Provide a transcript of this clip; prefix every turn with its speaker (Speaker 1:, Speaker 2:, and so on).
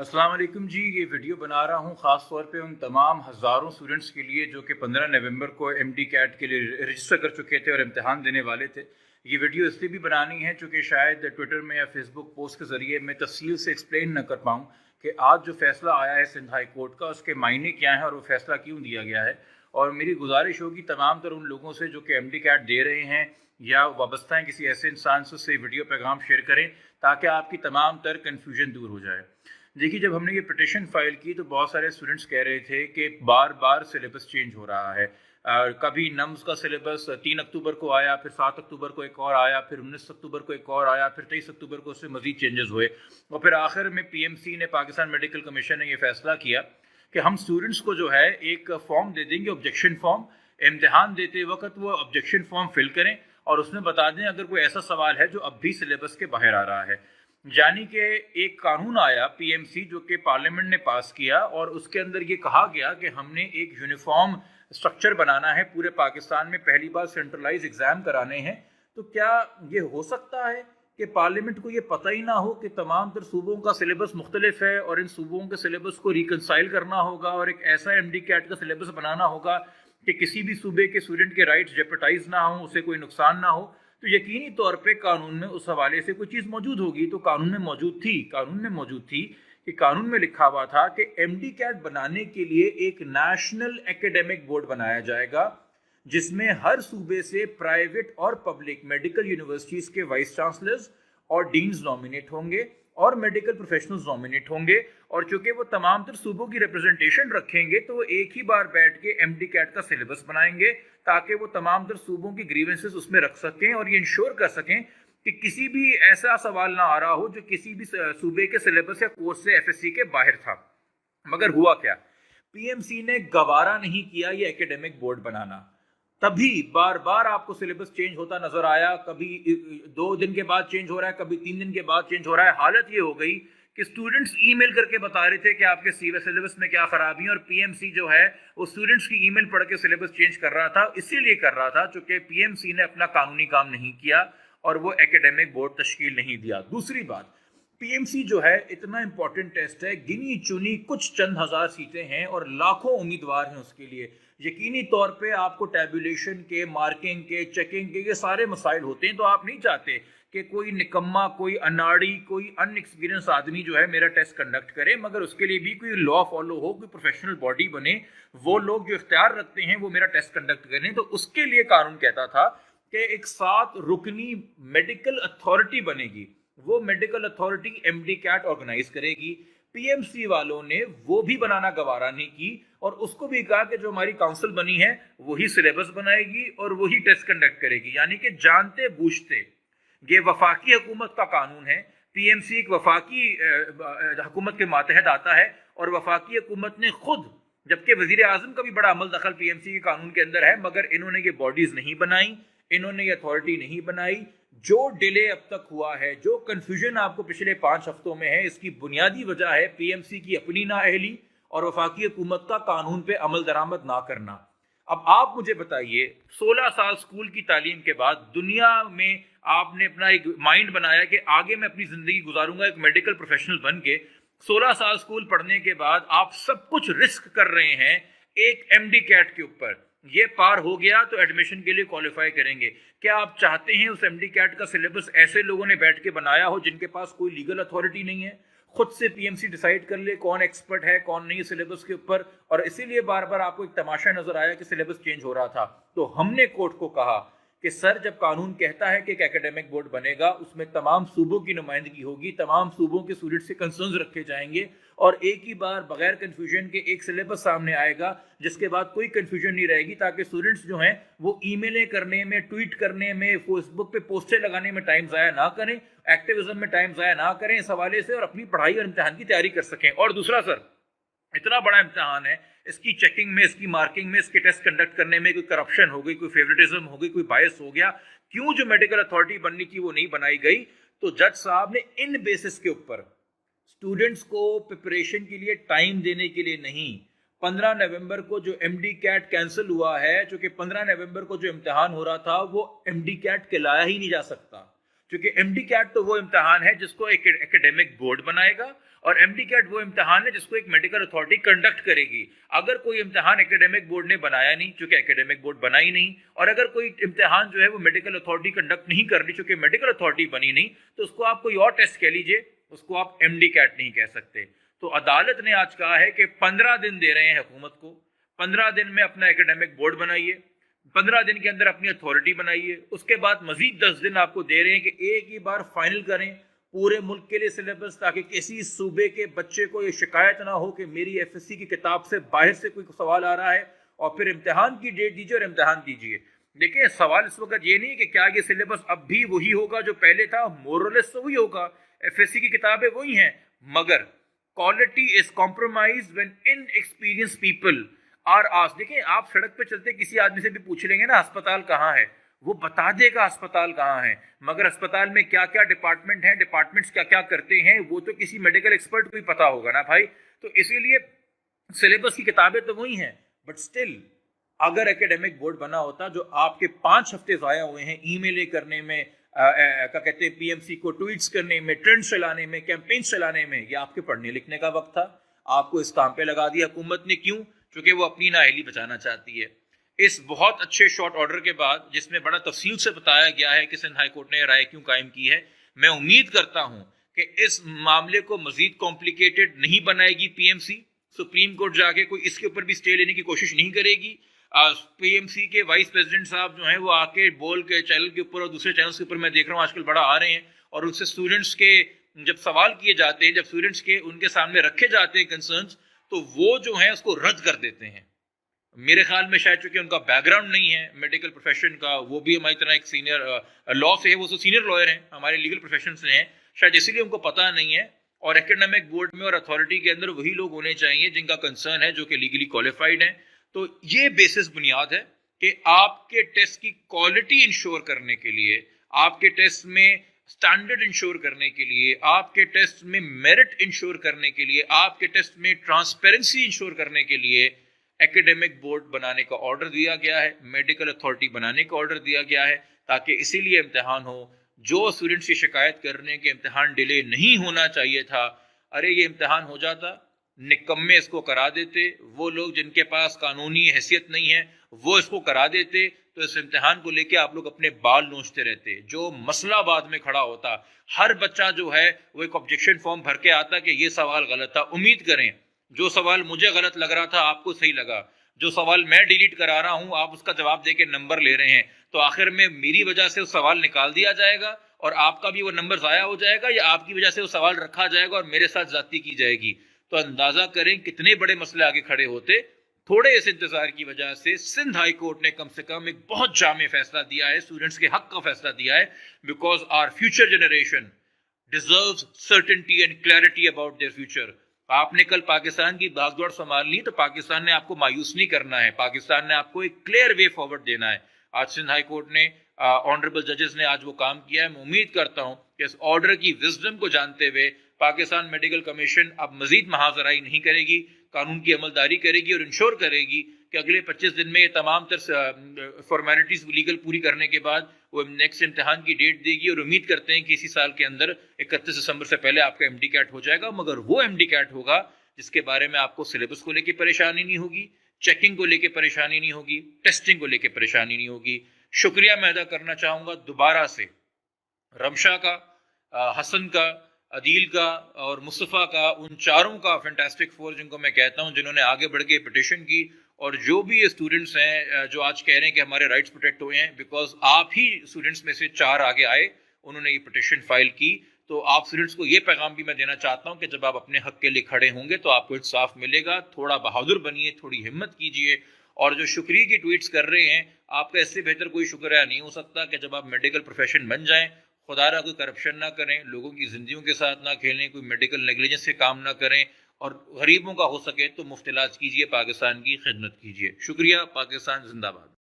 Speaker 1: अस्सलाम वालेकुम जी। ये वीडियो बना रहा हूँ ख़ास तौर पे उन तमाम हज़ारों स्टूडेंट्स के लिए जो कि 15 नवंबर को एमडी कैट के लिए रजिस्टर कर चुके थे और इम्तिहान देने वाले थे। ये वीडियो इसलिए भी बनानी है चूँकि शायद ट्विटर में या फेसबुक पोस्ट के ज़रिए मैं तफसील से एक्सप्लेन न कर पाऊँ कि आज जो फ़ैसला आया है सिंध हाई कोर्ट का उसके मायने क्या हैं और वो फ़ैसला क्यों दिया गया है। और मेरी गुजारिश होगी तमाम तर उन लोगों से जो कि एमडी कैट दे रहे हैं या वाबस्ता हैं किसी ऐसे इंसान से उससे वीडियो पैगाम शेयर करें ताकि आपकी तमाम तर कन्फ्यूजन दूर हो जाए। देखिए, जब हमने ये पिटिशन फाइल की तो बहुत सारे स्टूडेंट्स कह रहे थे कि बार बार सिलेबस चेंज हो रहा है। कभी नम्स का सिलेबस 3 अक्टूबर को आया, फिर 7 अक्टूबर को एक और आया, फिर 19 अक्टूबर को एक और आया, फिर 23 अक्टूबर को उससे मज़ीद चेंजेस हुए और फिर आखिर में पीएमसी ने, पाकिस्तान मेडिकल कमीशन ने ये फैसला किया कि हम स्टूडेंट्स को जो है एक फॉर्म दे देंगे, ऑब्जेक्शन फॉर्म। इम्तिहान देते वक्त वो ऑब्जेक्शन फॉर्म फिल करें और उसमें बता दें अगर कोई ऐसा सवाल है जो अब भी सिलेबस के बाहर आ रहा है। यानी कि एक कानून आया पीएमसी जो कि पार्लियामेंट ने पास किया और उसके अंदर ये कहा गया कि हमने एक यूनिफॉर्म स्ट्रक्चर बनाना है, पूरे पाकिस्तान में पहली बार सेंट्रलाइज एग्ज़ाम कराने हैं। तो क्या ये हो सकता है कि पार्लियामेंट को ये पता ही ना हो कि तमाम तर सूबों का सिलेबस मुख्तलिफ है और इन सूबों के सिलेबस को रिकनसाइल करना होगा और एक ऐसा एमडी कैट का सिलेबस बनाना होगा कि किसी भी सूबे के स्टूडेंट के राइट्स जेपटाइज ना हो, उसे कोई नुकसान ना हो। तो यकीनी तौर पे कानून में उस हवाले से कोई चीज़ मौजूद होगी। तो कानून में मौजूद थी कि कानून में लिखा हुआ था कि एमडी कैट बनाने के लिए एक नेशनल एकेडमिक बोर्ड बनाया जाएगा जिसमें हर सूबे से प्राइवेट और पब्लिक मेडिकल यूनिवर्सिटीज़ के वाइस चांसलर्स और डीन्स नॉमिनेट होंगे और मेडिकल प्रोफेशनल्स नॉमिनेट होंगे। और चूंकि वो तमाम तर सूबों की रिप्रेजेंटेशन रखेंगे तो वो एक ही बार बैठ के एमडी कैट का सिलेबस बनाएंगे ताकि वो तमाम तर सूबों की ग्रीवेंसेस उसमें रख सकें और ये इंश्योर कर सकें कि किसी भी ऐसा सवाल ना आ रहा हो जो किसी भी सूबे के सिलेबस या कोर्स से एफएससी के बाहर था। मगर हुआ क्या, पीएमसी ने गवारा नहीं किया ये एकेडमिक बोर्ड बनाना। तभी बार बार आपको सिलेबस चेंज होता नजर आया, कभी 2 दिन के बाद चेंज हो रहा है, कभी 3 दिन के बाद चेंज हो रहा है। हालत ये हो गई कि स्टूडेंट्स ईमेल करके बता रहे थे कि आपके सिलेबस में क्या खराबी है और पीएमसी जो है वो स्टूडेंट्स की ईमेल पढ़ के सिलेबस चेंज कर रहा था। इसीलिए कर रहा था चूंकि पीएमसी ने अपना कानूनी काम नहीं किया और वो एकेडमिक बोर्ड तश्कील नहीं दिया। दूसरी बात, पीएमसी जो है इतना इंपॉर्टेंट टेस्ट है, गिनी चुनी कुछ चंद हजार सीटें हैं और लाखों उम्मीदवार हैं उसके लिए। यकीनी तौर पे आपको टैबुलेशन के, मार्किंग के, चेकिंग के ये सारे मसाइल होते हैं। तो आप नहीं चाहते कि कोई निकम्मा, कोई अनाड़ी, कोई अनएक्सपीरियंस आदमी जो है मेरा टेस्ट कंडक्ट करे, मगर उसके लिए भी कोई लॉ फॉलो हो, कोई प्रोफेशनल बॉडी बने, वो लोग जो इख्तियार रखते हैं वो मेरा टेस्ट कंडक्ट करें। तो उसके लिए कानून कहता था कि एक 7 रुकनी मेडिकल अथॉरिटी बनेगी। वो medical authority MD CAT organise करेगी। पीएमसी वालों ने वो भी बनाना गवारा नहीं की और उसको भी कहा कि जो हमारी काउंसिल बनी है वही सिलेबस बनाएगी और वही टेस्ट कंडक्ट करेगी। यानी कि जानते बूझते ये वफाकी हुकूमत का कानून है। पीएमसी एक वफाकी हुकूमत के मातहत आता है और वफाकी हुकूमत ने खुद, जबकि वजीर आजम का भी बड़ा अमल दखल पीएमसी के कानून के अंदर है, मगर इन्होंने ये बॉडीज नहीं बनाई, इन्होंने ये अथॉरिटी नहीं बनाई। जो डिले अब तक हुआ है, जो कंफ्यूजन आपको पिछले 5 हफ्तों में है, इसकी बुनियादी वजह है पीएमसी की अपनी नाअहली और वफाकी हुकूमत का कानून पे अमल दरामद ना करना। अब आप मुझे बताइए, 16 साल स्कूल की तालीम के बाद दुनिया में आपने अपना एक माइंड बनाया कि आगे मैं अपनी जिंदगी गुजारूंगा एक मेडिकल प्रोफेशनल बन के। 16 साल स्कूल पढ़ने के बाद आप सब कुछ रिस्क कर रहे हैं एक एमडी कैट के ऊपर। ये पार हो गया तो एडमिशन के लिए क्वालिफाई करेंगे। क्या आप चाहते हैं उस एमडी कैट का सिलेबस ऐसे लोगों ने बैठ के बनाया हो जिनके पास कोई लीगल अथॉरिटी नहीं है? खुद से पीएमसी डिसाइड कर ले कौन एक्सपर्ट है कौन नहीं सिलेबस के ऊपर। और इसीलिए बार बार आपको एक तमाशा नजर आया कि सिलेबस चेंज हो रहा था। तो हमने कोर्ट को कहा कि सर, जब कानून कहता है कि एक एकेडमिक बोर्ड बनेगा उसमें तमाम सूबों की नुमाइंदगी होगी, तमाम सूबों के स्टूडेंट से कंसर्न्स रखे जाएंगे और एक ही बार बगैर कंफ्यूजन के एक सिलेबस सामने आएगा जिसके बाद कोई कंफ्यूजन नहीं रहेगी, ताकि स्टूडेंट्स जो हैं वो ईमेलें करने में, ट्वीट करने में, फेसबुक पे पोस्टें लगाने में टाइम ज़ाया ना करें, एक्टिविज्म में टाइम ज़ाया ना करें इस हवाले से, और अपनी पढ़ाई और इम्तिहान की तैयारी कर सकें। और दूसरा सर, इतना बड़ा इम्तिहान है, इसकी चेकिंग में, इसकी मार्किंग में, इसके टेस्ट कंडक्ट करने में कोई करप्शन हो गई, कोई फेवरेटिज्म हो गई, कोई बायस हो गया, क्यों जो मेडिकल अथॉरिटी बननी थी वो नहीं बनाई गई? तो जज साहब ने इन बेसिस के ऊपर स्टूडेंट्स को प्रिपरेशन के लिए टाइम देने के लिए नहीं, 15 नवंबर को जो एमडी कैट कैंसिल हुआ है, चूंकि 15 नवंबर को जो इम्तिहान हो रहा था वो एमडी कैट कहलाया ही नहीं जा सकता, چونکہ ایم ڈی کیٹ تو وہ امتحان ہے جس کو ایک ایکیڈیمک بورڈ بنائے گا، اور ایم ڈی کیٹ وہ امتحان ہے جس کو ایک میڈیکل اتھارٹی کنڈکٹ کرے گی۔ اگر کوئی امتحان ایکیڈیمک بورڈ نے بنایا نہیں، چونکہ ایکیڈیمک بورڈ بنا ہی نہیں، اور اگر کوئی امتحان جو ہے وہ میڈیکل اتھارٹی کنڈکٹ نہیں کر رہی چونکہ میڈیکل اتھارٹی بنی نہیں، تو اس کو آپ کوئی اور ٹیسٹ کہہ لیجئے، اس کو آپ ایم ڈی کیٹ نہیں کہہ سکتے۔ تو عدالت نے آج کہا ہے کہ 15 دن دے رہے ہیں حکومت کو، 15 دن میں اپنا ایکیڈیمک بورڈ بنائیے، 15 دن کے اندر اپنی اتھارٹی بنائیے، اس کے بعد مزید 10 دن آپ کو دے رہے ہیں کہ ایک ہی بار فائنل کریں پورے ملک کے لیے سلیبس، تاکہ کسی صوبے کے بچے کو یہ شکایت نہ ہو کہ میری ایف ایس سی کی کتاب سے باہر سے کوئی سوال آ رہا ہے، اور پھر امتحان کی ڈیٹ دیجیے اور امتحان دیجیے۔ دیکھیں سوال اس وقت یہ نہیں کہ کیا یہ سلیبس اب بھی وہی ہوگا جو پہلے تھا، مورلیس تو وہی ہوگا، ایف ایس سی کی کتابیں وہی ہیں، مگر quality is compromised when inexperienced people are asked۔ دیکھیں آپ سڑک پہ چلتے کسی آدمی سے بھی پوچھ لیں گے نا ہسپتال کہاں ہے، وہ بتا دے گا ہسپتال کہاں ہے، مگر ہسپتال میں کیا کیا ڈپارٹمنٹ ہیں، ڈپارٹمنٹس کیا کیا کرتے ہیں، وہ تو کسی میڈیکل ایکسپرٹ کو ہی پتا ہوگا نا بھائی۔ تو اسی لیے سلیبس کی کتابیں تو وہی ہیں، بٹ سٹل اگر ایکیڈیمک بورڈ بنا ہوتا جو آپ کے 5 ہفتے ضائع ہوئے ہیں ای میل کرنے میں، کیا کہتے ہیں پی ایم سی کو ٹویٹس کرنے میں، ٹرینڈ چلانے میں، کیمپین چلانے میں، یہ آپ کے پڑھنے لکھنے کا وقت تھا، آپ کو اس کام پہ لگا دیا حکومت نے۔ کیوں؟ چونکہ وہ اپنی نااہلی بچانا چاہتی ہے۔ اس بہت اچھے شارٹ آرڈر کے بعد جس میں بڑا تفصیل سے بتایا گیا ہے کہ سندھ ہائی کورٹ نے رائے کیوں قائم کی ہے، میں امید کرتا ہوں کہ اس معاملے کو مزید کمپلیکیٹڈ نہیں بنائے گی P M C, supreme court جا کے کوئی اس کے اوپر بھی اسٹے لینے کی کوشش نہیں کرے گی۔ پی ایم سی کے وائس پریزیڈنٹ صاحب جو ہیں وہ آ کے بول کے چینل کے اوپر اور دوسرے چینلز کے اوپر میں دیکھ رہا ہوں آج کل بڑا آ رہے ہیں، اور ان سے اسٹوڈنٹس کے جب سوال کیے جاتے ہیں، جب اسٹوڈنٹس کے ان کے سامنے رکھے جاتے ہیں کنسرنس، تو وہ جو ہیں اس کو رد کر دیتے ہیں۔ میرے خیال میں شاید چونکہ ان کا بیک گراؤنڈ نہیں ہے میڈیکل پروفیشن کا، وہ بھی ہماری طرح ایک سینئر لا سے ہے، وہ سینئر لائر ہیں، ہمارے لیگل پروفیشن سے ہیں، شاید اسی لیے ان کو پتہ نہیں ہے۔ اور ایکیڈیمک بورڈ میں اور اتھارٹی کے اندر وہی لوگ ہونے چاہیے جن کا کنسرن ہے، جو کہ لیگلی کوالیفائڈ ہیں۔ تو یہ بیسس بنیاد ہے کہ آپ کے ٹیسٹ کی کوالٹی انشور کرنے کے لیے، آپ کے ٹیسٹ میں سٹینڈرڈ انشور کرنے کے لیے، آپ کے ٹیسٹ میں میرٹ انشور کرنے کے لیے، آپ کے ٹیسٹ میں ٹرانسپیرنسی انشور کرنے کے لیے ایکیڈیمک بورڈ بنانے کا آرڈر دیا گیا ہے، میڈیکل اتھارٹی بنانے کا آرڈر دیا گیا ہے، تاکہ اسی لیے امتحان ہو۔ جو اسٹوڈنٹس کی شکایت کر رہے ہیں کہ امتحان ڈیلے نہیں ہونا چاہیے تھا، ارے یہ امتحان ہو جاتا، نکمے اس کو کرا دیتے، وہ لوگ جن کے پاس قانونی حیثیت نہیں ہے وہ اس کو کرا دیتے، تو اس امتحان کو لے کے آپ لوگ اپنے بال نوچتے رہتے۔ جو مسئلہ بعد میں کھڑا ہوتا، ہر بچہ جو ہے وہ ایک آبجیکشن فارم بھر کے آتا کہ یہ سوال غلط تھا۔ امید کریں جو سوال مجھے غلط لگ رہا تھا آپ کو صحیح لگا، جو سوال میں ڈیلیٹ کرا رہا ہوں آپ اس کا جواب دے کے نمبر لے رہے ہیں، تو آخر میں میری وجہ سے وہ سوال نکال دیا جائے گا اور آپ کا بھی وہ نمبر ضائع ہو جائے گا، یا آپ کی وجہ سے وہ سوال رکھا جائے گا اور میرے ساتھ زیادتی کی جائے گی۔ تو اندازہ کریں کتنے بڑے مسئلے آگے کھڑے ہوتے۔ تھوڑے اس انتظار کی وجہ سے سندھ ہائی کورٹ نے کم سے کم ایک بہت جامع فیصلہ دیا ہے، اسٹوڈنٹس کے حق کا فیصلہ دیا ہے، because our future generation deserves certainty and clarity about their future. آپ نے کل پاکستان کی بھاگ دوڑ سنبھالنی تو پاکستان نے آپ کو مایوس نہیں کرنا ہے، پاکستان نے آپ کو ایک کلیئر وے فارورڈ دینا ہے۔ آج سندھ ہائی کورٹ نے آنریبل ججز نے آج وہ کام کیا ہے۔ میں امید کرتا ہوں کہ اس آرڈر کی وزڈم کو جانتے ہوئے پاکستان میڈیکل کمیشن اب مزید محاذرائی نہیں کرے گی، قانون کی عملداری کرے گی اور انشور کرے گی کہ اگلے 25 دن میں یہ تمام تر فارمیلٹیز لیگل پوری کرنے کے بعد وہ نیکسٹ امتحان کی ڈیٹ دے گی، اور امید کرتے ہیں کہ اسی سال کے اندر 31 دسمبر سے پہلے آپ کا ایم ڈی کیٹ ہو جائے گا، مگر وہ ایم ڈی کیٹ ہوگا جس کے بارے میں آپ کو سلیبس کو لے کے پریشانی نہیں ہوگی، چیکنگ کو لے کے پریشانی نہیں ہوگی، ٹیسٹنگ کو لے کے پریشانی نہیں ہوگی۔ شکریہ میں ادا کرنا چاہوں گا دوبارہ سے رمشا کا، حسن کا، عدیل کا اور مصطفیٰ کا، ان چاروں کا، فینٹاسٹک فور جن کو میں کہتا ہوں، جنہوں نے آگے بڑھ کے پٹیشن کی، اور جو بھی اسٹوڈنٹس ہیں جو آج کہہ رہے ہیں کہ ہمارے رائٹس پروٹیکٹ ہوئے ہیں، بیکاز آپ ہی اسٹوڈنٹس میں سے 4 آگے آئے، انہوں نے یہ پٹیشن فائل کی۔ تو آپ اسٹوڈنٹس کو یہ پیغام بھی میں دینا چاہتا ہوں کہ جب آپ اپنے حق کے لیے کھڑے ہوں گے تو آپ کو انصاف ملے گا، تھوڑا بہادر بنیے، تھوڑی ہمت کیجیے، اور جو شکریہ کی ٹویٹس کر رہے ہیں، آپ کا اس سے بہتر کوئی شکریہ نہیں ہو سکتا کہ جب آپ میڈیکل پروفیشن بن جائیں، خدا را کوئی کرپشن نہ کریں، لوگوں کی زندگیوں کے ساتھ نہ کھیلیں، کوئی میڈیکل نیگلیجنس سے کام نہ کریں، اور غریبوں کا ہو سکے تو مفت علاج کیجیے، پاکستان کی خدمت کیجیے۔ شکریہ، پاکستان زندہ باد۔